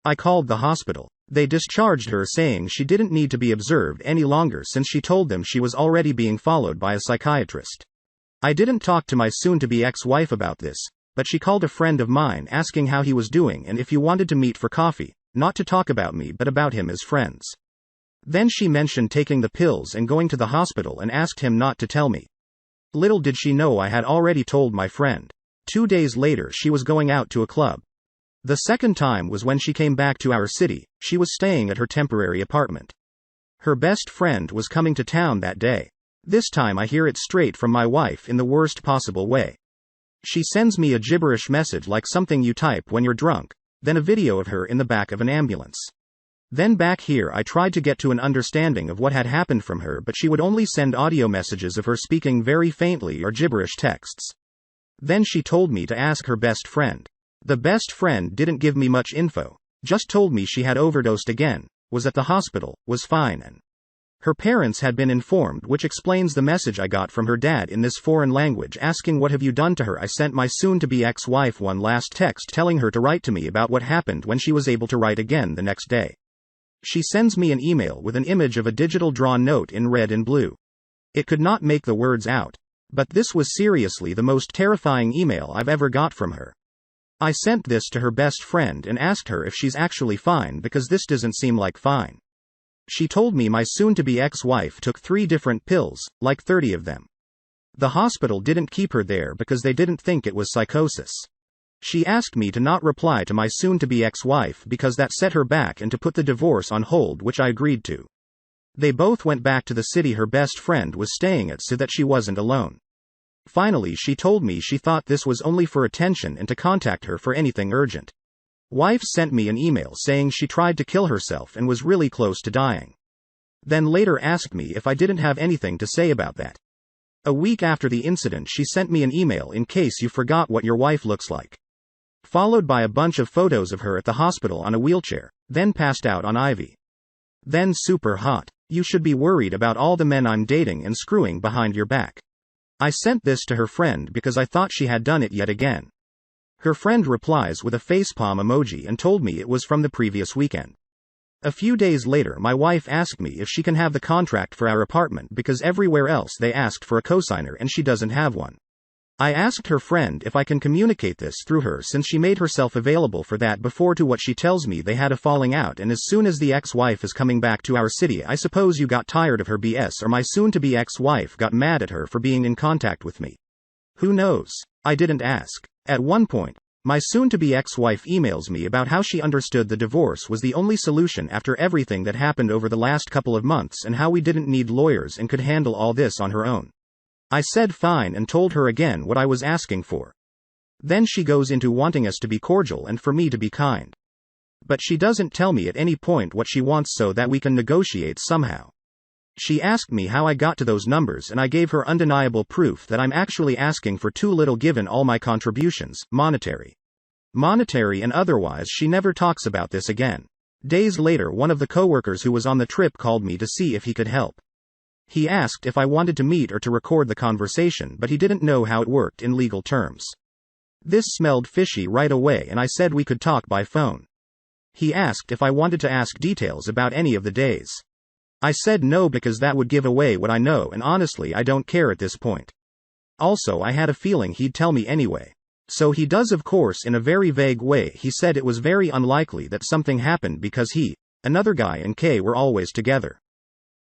I called the hospital. They discharged her saying she didn't need to be observed any longer since she told them she was already being followed by a psychiatrist. I didn't talk to my soon-to-be ex-wife about this, but she called a friend of mine asking how he was doing and if he wanted to meet for coffee, not to talk about me but about him as friends. Then she mentioned taking the pills and going to the hospital and asked him not to tell me. Little did she know I had already told my friend. 2 days later she was going out to a club. The second time was when she came back to our city. She was staying at her temporary apartment. Her best friend was coming to town that day. This time I hear it straight from my wife in the worst possible way. She sends me a gibberish message like something you type when you're drunk, then a video of her in the back of an ambulance. Then back here I tried to get to an understanding of what had happened from her, but she would only send audio messages of her speaking very faintly or gibberish texts. Then she told me to ask her best friend. The best friend didn't give me much info, just told me she had overdosed again, was at the hospital, was fine, and her parents had been informed, which explains the message I got from her dad in this foreign language asking what have you done to her. I sent my soon-to-be ex-wife one last text telling her to write to me about what happened when she was able to write again the next day. She sends me an email with an image of a digital drawn note in red and blue. It could not make the words out. But this was seriously the most terrifying email I've ever got from her. I sent this to her best friend and asked her if she's actually fine because this doesn't seem like fine. She told me my soon-to-be ex-wife took 3 different pills, like 30 of them. The hospital didn't keep her there because they didn't think it was psychosis. She asked me to not reply to my soon-to-be ex-wife because that set her back and to put the divorce on hold, which I agreed to. They both went back to the city her best friend was staying at so that she wasn't alone. Finally, she told me she thought this was only for attention and to contact her for anything urgent. Wife sent me an email saying she tried to kill herself and was really close to dying. Then later asked me if I didn't have anything to say about that. A week after the incident, she sent me an email in case you forgot what your wife looks like. Followed by a bunch of photos of her at the hospital on a wheelchair, then passed out on Ivy. Then super hot. You should be worried about all the men I'm dating and screwing behind your back. I sent this to her friend because I thought she had done it yet again. Her friend replies with a facepalm emoji and told me it was from the previous weekend. A few days later, my wife asked me if she can have the contract for our apartment because everywhere else they asked for a cosigner and she doesn't have one. I asked her friend if I can communicate this through her since she made herself available for that before, to what she tells me they had a falling out, and as soon as the ex-wife is coming back to our city, I suppose you got tired of her BS, or my soon-to-be ex-wife got mad at her for being in contact with me. Who knows? I didn't ask. At one point, my soon-to-be ex-wife emails me about how she understood the divorce was the only solution after everything that happened over the last couple of months and how we didn't need lawyers and could handle all this on her own. I said fine and told her again what I was asking for. Then she goes into wanting us to be cordial and for me to be kind. But she doesn't tell me at any point what she wants so that we can negotiate somehow. She asked me how I got to those numbers and I gave her undeniable proof that I'm actually asking for too little given all my contributions, monetary and otherwise. She never talks about this again. Days later, one of the coworkers who was on the trip called me to see if he could help. He asked if I wanted to meet or to record the conversation, but he didn't know how it worked in legal terms. This smelled fishy right away and I said we could talk by phone. He asked if I wanted to ask details about any of the days. I said no because that would give away what I know, and honestly I don't care at this point. Also, I had a feeling he'd tell me anyway. So he does, of course, in a very vague way. He said it was very unlikely that something happened because he, another guy and Kay were always together.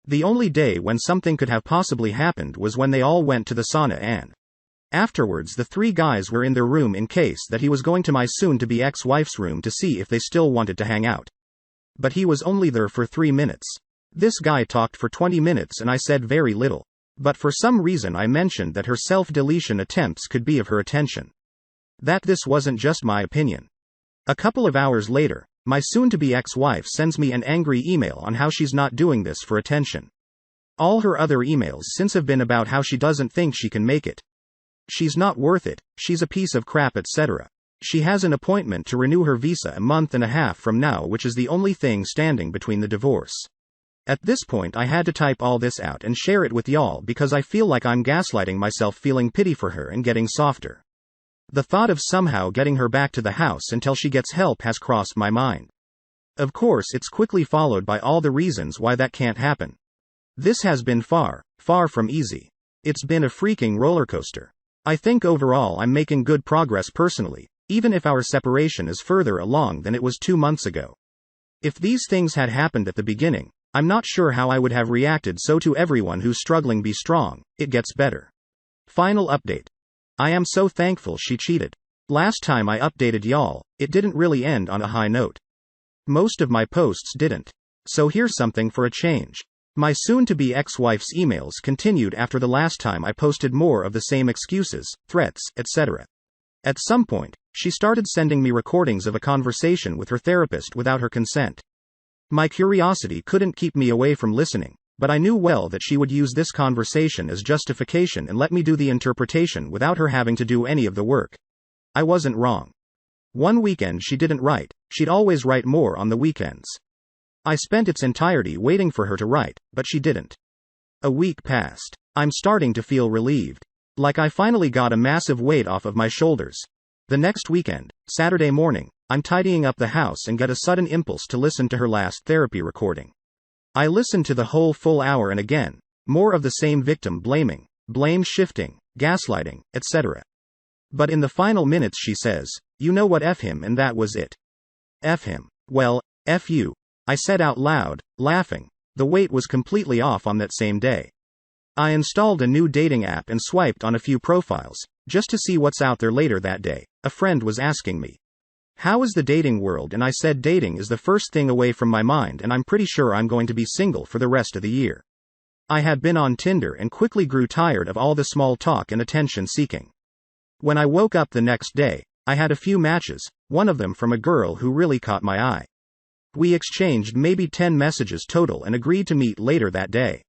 The only day when something could have possibly happened was when they all went to the sauna, and afterwards the three guys were in their room in case that he was going to my soon-to-be ex-wife's room to see if they still wanted to hang out. But he was only there for 3 minutes. This guy talked for 20 minutes and I said very little. But for some reason I mentioned that her self-deletion attempts could be of her attention. That this wasn't just my opinion. A couple of hours later, my soon-to-be ex-wife sends me an angry email on how she's not doing this for attention. All her other emails since have been about how she doesn't think she can make it. She's not worth it, she's a piece of crap, etc. She has an appointment to renew her visa a month and a half from now, which is the only thing standing between the divorce. At this point I had to type all this out and share it with y'all because I feel like I'm gaslighting myself, feeling pity for her and getting softer. The thought of somehow getting her back to the house until she gets help has crossed my mind. Of course, it's quickly followed by all the reasons why that can't happen. This has been far, far from easy. It's been a freaking roller coaster. I think overall I'm making good progress personally, even if our separation is further along than it was 2 months ago. If these things had happened at the beginning, I'm not sure how I would have reacted. So to everyone who's struggling, be strong, it gets better. Final update. I am so thankful she cheated. Last time I updated y'all, it didn't really end on a high note. Most of my posts didn't. So here's something for a change. My soon-to-be ex-wife's emails continued after the last time I posted more of the same excuses, threats, etc. At some point, she started sending me recordings of a conversation with her therapist without her consent. My curiosity couldn't keep me away from listening, but I knew well that she would use this conversation as justification and let me do the interpretation without her having to do any of the work. I wasn't wrong. One weekend she didn't write, she'd always write more on the weekends. I spent its entirety waiting for her to write, but she didn't. A week passed. I'm starting to feel relieved. Like I finally got a massive weight off of my shoulders. The next weekend, Saturday morning, I'm tidying up the house and get a sudden impulse to listen to her last therapy recording. I listened to the whole full hour and again, more of the same victim blaming, blame shifting, gaslighting, etc. But in the final minutes she says, "You know what, F him," and that was it. F him. Well, F you. I said out loud, laughing. The weight was completely off on that same day. I installed a new dating app and swiped on a few profiles, just to see what's out there later that day. A friend was asking me, "How is the dating world?" And I said dating is the first thing away from my mind, and I'm pretty sure I'm going to be single for the rest of the year. I had been on Tinder and quickly grew tired of all the small talk and attention seeking. When I woke up the next day, I had a few matches, one of them from a girl who really caught my eye. We exchanged maybe 10 messages total and agreed to meet later that day.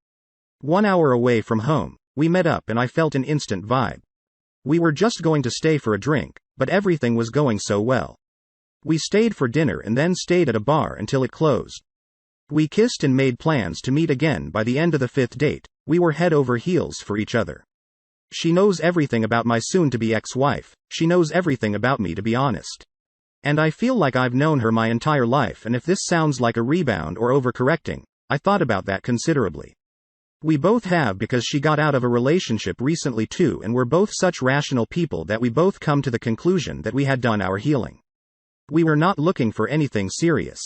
1 hour away from home, we met up and I felt an instant vibe. We were just going to stay for a drink, but everything was going so well. We stayed for dinner and then stayed at a bar until it closed. We kissed and made plans to meet again by the end of the 5th date. We were head over heels for each other. She knows everything about my soon-to-be ex-wife. She knows everything about me, to be honest. And I feel like I've known her my entire life, and if this sounds like a rebound or overcorrecting, I thought about that considerably. We both have, because she got out of a relationship recently too, and we're both such rational people that we both come to the conclusion that we had done our healing. We were not looking for anything serious.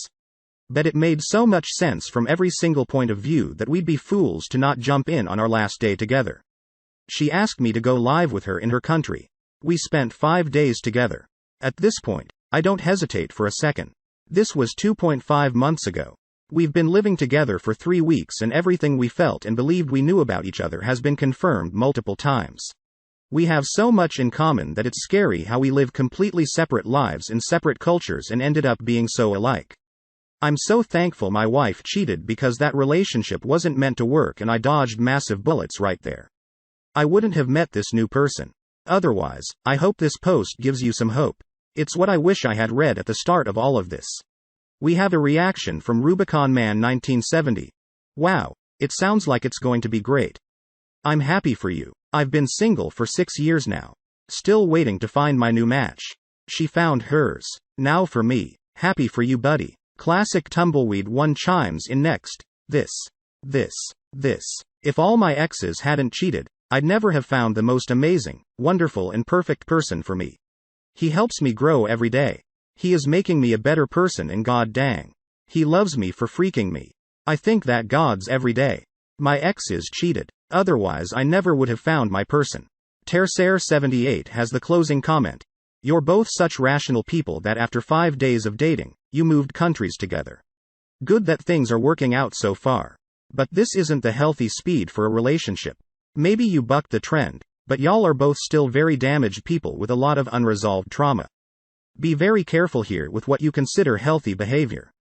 But it made so much sense from every single point of view that we'd be fools to not jump in on our last day together. She asked me to go live with her in her country. We spent 5 days together. At this point, I don't hesitate for a second. This was 2.5 months ago. We've been living together for 3 weeks and everything we felt and believed we knew about each other has been confirmed multiple times. We have so much in common that it's scary how we live completely separate lives in separate cultures and ended up being so alike. I'm so thankful my wife cheated, because that relationship wasn't meant to work and I dodged massive bullets right there. I wouldn't have met this new person otherwise. I hope this post gives you some hope. It's what I wish I had read at the start of all of this. We have a reaction from Rubicon Man 1970. Wow, it sounds like it's going to be great. I'm happy for you. I've been single for 6 years now. Still waiting to find my new match. She found hers. Now for me. Happy for you, buddy. Classic Tumbleweed One chimes in next. This. If all my exes hadn't cheated, I'd never have found the most amazing, wonderful and perfect person for me. He helps me grow every day. He is making me a better person, and god dang, he loves me for freaking me. I think that God's every day. My exes cheated. Otherwise I never would have found my person. Tercer78 has the closing comment. You're both such rational people that after 5 days of dating, you moved countries together. Good that things are working out so far. But this isn't the healthy speed for a relationship. Maybe you bucked the trend, but y'all are both still very damaged people with a lot of unresolved trauma. Be very careful here with what you consider healthy behavior.